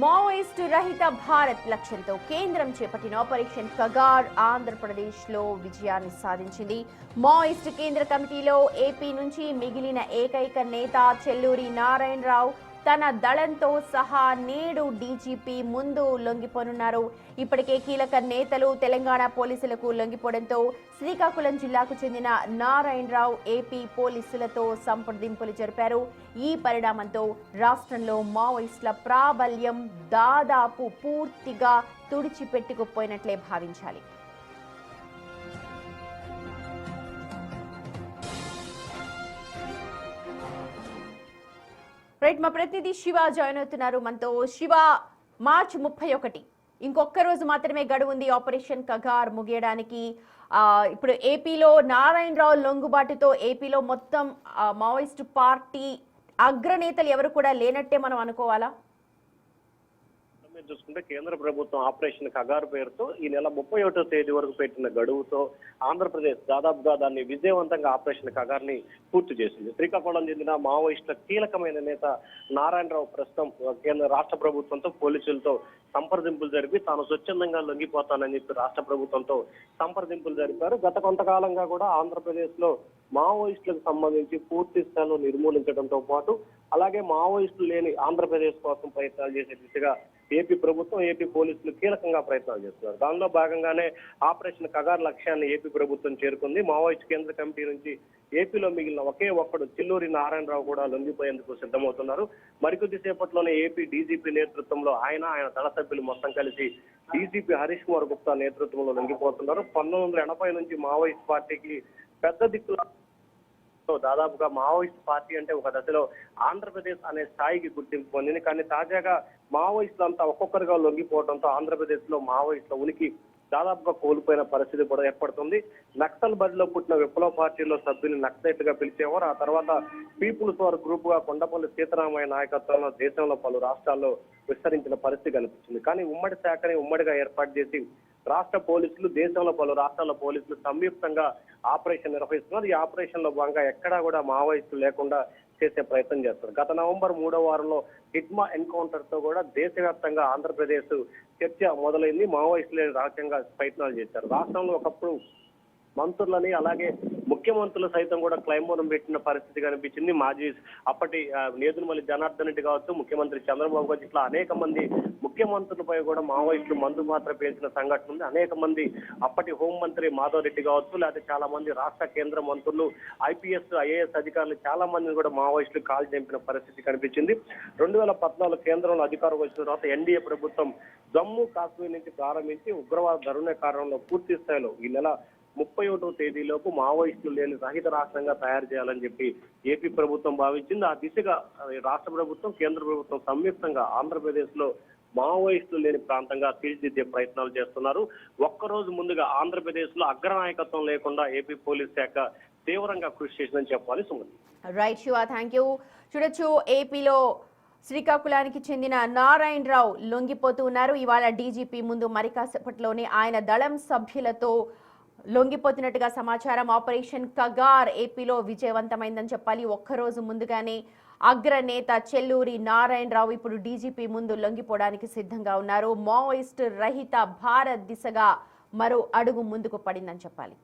Maoist రహిత భారత్ లక్ష్యంతో కేంద్రం చేపట్టిన ఆపరేషన్ కగార్ ఆంధ్రప్రదేశ్లో విజయాన్ని సాధించింది. మావోయిస్టు కేంద్ర కమిటీలో ఏపీ నుంచి మిగిలిన ఏకైక నేత చెల్లూరి నారాయణరావు తన దళంతో సహా నేడు డీజీపీ ముందు లొంగిపోనున్నారు. ఇప్పటికే కీలక నేతలు తెలంగాణ పోలీసులకు లొంగిపోవడంతో శ్రీకాకుళం జిల్లాకు చెందిన నారాయణరావు ఏపీ పోలీసులతో సంప్రదింపులు జరిపారు. ఈ పరిణామంతో రాష్ట్రంలో మావోయిస్టుల ప్రాబల్యం దాదాపు పూర్తిగా తుడిచిపెట్టుకుపోయినట్లే భావించాలి. రైట్, మా ప్రతినిధి శివ జాయిన్ అవుతున్నారు మనతో. శివ, మార్చి 31 ఇంకొక రోజు మాత్రమే గడువు ఉంది ఆపరేషన్ కగార్ ముగియడానికి. ఇప్పుడు ఏపీలో నారాయణరావు లొంగుబాటుతో ఏపీలో మొత్తం మావోయిస్టు పార్టీ అగ్రనేతలు ఎవరు కూడా లేనట్టే మనం అనుకోవాలా? చూసుకుంటే కేంద్ర ప్రభుత్వం ఆపరేషన్ కగార్ పేరుతో ఈ నెల 31వ తేదీ వరకు పెట్టిన గడువుతో ఆంధ్రప్రదేశ్ దాదాపుగా దాన్ని విజయవంతంగా ఆపరేషన్ కగార్ ని పూర్తి చేసింది. శ్రీకాకుళం చెందిన మావోయిస్టుల కీలకమైన నేత నారాయణరావు ప్రస్తుతం కేంద్ర రాష్ట్ర ప్రభుత్వంతో పోలీసులతో సంప్రదింపులు జరిపి తాను స్వచ్ఛందంగా లొంగిపోతానని చెప్పి రాష్ట్ర ప్రభుత్వంతో సంప్రదింపులు జరిపారు. గత కొంతకాలంగా కూడా ఆంధ్రప్రదేశ్ లో మావోయిస్టులకు సంబంధించి పూర్తి స్థాయిలో నిర్మూలించడంతో పాటు అలాగే మావోయిస్టులు లేని ఆంధ్రప్రదేశ్ కోసం ప్రయత్నాలు చేసే దిశగా ఏపీ ప్రభుత్వం ఏపీ పోలీసులు కీలకంగా ప్రయత్నాలు చేస్తున్నారు. దానిలో భాగంగానే ఆపరేషన్ కగార్ లక్ష్యాన్ని ఏపీ ప్రభుత్వం చేరుకుంది. మావోయిస్ట్ కేంద్ర కమిటీ నుంచి ఏపీలో మిగిలిన ఒకే ఒక్కడు చెల్లూరి నారాయణరావు కూడా లొంగిపోయేందుకు సిద్ధమవుతున్నారు. మరికొద్ది సేపట్లోనే ఏపీ డీజీపీ నేతృత్వంలో ఆయన దళ సభ్యులు మొత్తం కలిసి డీజీపీ హరీష్ కుమార్ గుప్తా నేతృత్వంలో లొంగిపోతున్నారు. 1980 నుంచి మావోయిస్ట్ పార్టీకి పెద్ద దిక్కుల దాదాపుగా మావోయిస్ట్ పార్టీ అంటే ఒక దశలో ఆంధ్రప్రదేశ్ అనే స్థాయికి గుర్తింపు పొందింది. కానీ తాజాగా మావోయిస్టులంతా ఒక్కొక్కరిగా లొంగిపోవడంతో ఆంధ్రప్రదేశ్ లో మావోయిస్టుల ఉనికి దాదాపుగా కోల్పోయిన పరిస్థితి కూడా ఏర్పడుతుంది. నక్సల్ బరిలో పుట్టిన విప్లవ పార్టీలో సభ్యులు నక్సలైట్లుగా పిలిచేవారు. ఆ తర్వాత పీపుల్స్ వార్ గ్రూప్ గా కొండపల్లి సీతారామయ్య నాయకత్వంలో దేశంలో పలు రాష్ట్రాల్లో విస్తరించిన పరిస్థితి కనిపించింది. కానీ ఉమ్మడి శాఖని ఉమ్మడిగా ఏర్పాటు చేసి రాష్ట్ర పోలీసులు దేశంలో పలు రాష్ట్రాల పోలీసులు సంయుక్తంగా ఆపరేషన్ నిర్వహిస్తున్నారు. ఈ ఆపరేషన్ లో భాగంగా ఎక్కడా కూడా మావోయిస్టులు లేకుండా చేసే ప్రయత్నం చేస్తారు. గత నవంబర్ 3వ వారంలో హిడ్మా ఎన్కౌంటర్ తో కూడా దేశవ్యాప్తంగా ఆంధ్రప్రదేశ్ చర్చ మొదలైంది. మావోయిస్టులు రహస్యంగా ప్రయత్నాలు చేశారు. రాష్ట్రంలో ఒకప్పుడు మంత్రులని అలాగే ముఖ్యమంత్రులు సైతం కూడా క్లైంబోరం పెట్టిన పరిస్థితి కనిపించింది. మాజీ అప్పటి నేదురుమల్లి జనార్దన్ రెడ్డి కావచ్చు, ముఖ్యమంత్రి చంద్రబాబు గారు, ఇట్లా అనేక మంది ముఖ్యమంత్రులపై కూడా మావోయిస్టులు మందు మాత్రం పేల్చిన సంఘటన ఉంది. అనేక మంది అప్పటి హోంమంత్రి మాధవ్ రెడ్డి కావచ్చు, లేకపోతే చాలా మంది రాష్ట్ర కేంద్ర మంత్రులు, ఐపీఎస్ ఐఏఎస్ అధికారులు చాలా మందిని కూడా మావోయిస్టులు కాల్ చంపిన పరిస్థితి కనిపించింది. 2014 కేంద్రంలో అధికారం వచ్చిన తర్వాత ఎన్డీఏ ప్రభుత్వం జమ్మూ కాశ్మీర్ నుంచి ప్రారంభించి ఉగ్రవాద ధరుణ కారణంలో పూర్తి స్థాయిలో ఈ నెల 31వ తేదీలోపు మావోయిస్టులు లేని రహిత రాష్ట్రంగా తయారు చేయాలని చెప్పి ఏపీ ప్రభుత్వం భావించింది. ఆ దిశగా రాష్ట్ర ప్రభుత్వం కేంద్ర ప్రభుత్వం సంయుక్తంగా ఆంధ్రప్రదేశ్ లో మావోయిస్టులు లేని ప్రాంతంగా తీర్చిదిద్దే ప్రయత్నాలు చేస్తున్నారు. ఒక్కరోజు ముందుగా ఆంధ్రప్రదేశ్ లో అగ్రనాయకత్వం లేకుండా ఏపీ పోలీస్ శాఖ తీవ్రంగా కృషి చేసిందని చెప్పాలి. Sumathi. Right Shiva, thank you. చూడొచ్చు, ఏపీలో శ్రీకాకుళానికి చెందిన నారాయణరావు లొంగిపోతూ ఉన్నారు. ఇవాళ డీజీపీ ముందు మరి కాసేపట్లోనే ఆయన దళం సభ్యులతో లొంగిపోతున్నట్టుగా సమాచారం. ఆపరేషన్ కగార్ ఏపీలో విజయవంతమైందని చెప్పాలి. ఒక్కరోజు ముందుగానే అగ్రనేత చెల్లూరి నారాయణరావు ఇప్పుడు డీజీపీ ముందు లొంగిపోవడానికి సిద్ధంగా ఉన్నారు. మావోయిస్టు రహిత భారత్ దిశగా మరో అడుగు ముందుకు పడిందని చెప్పాలి.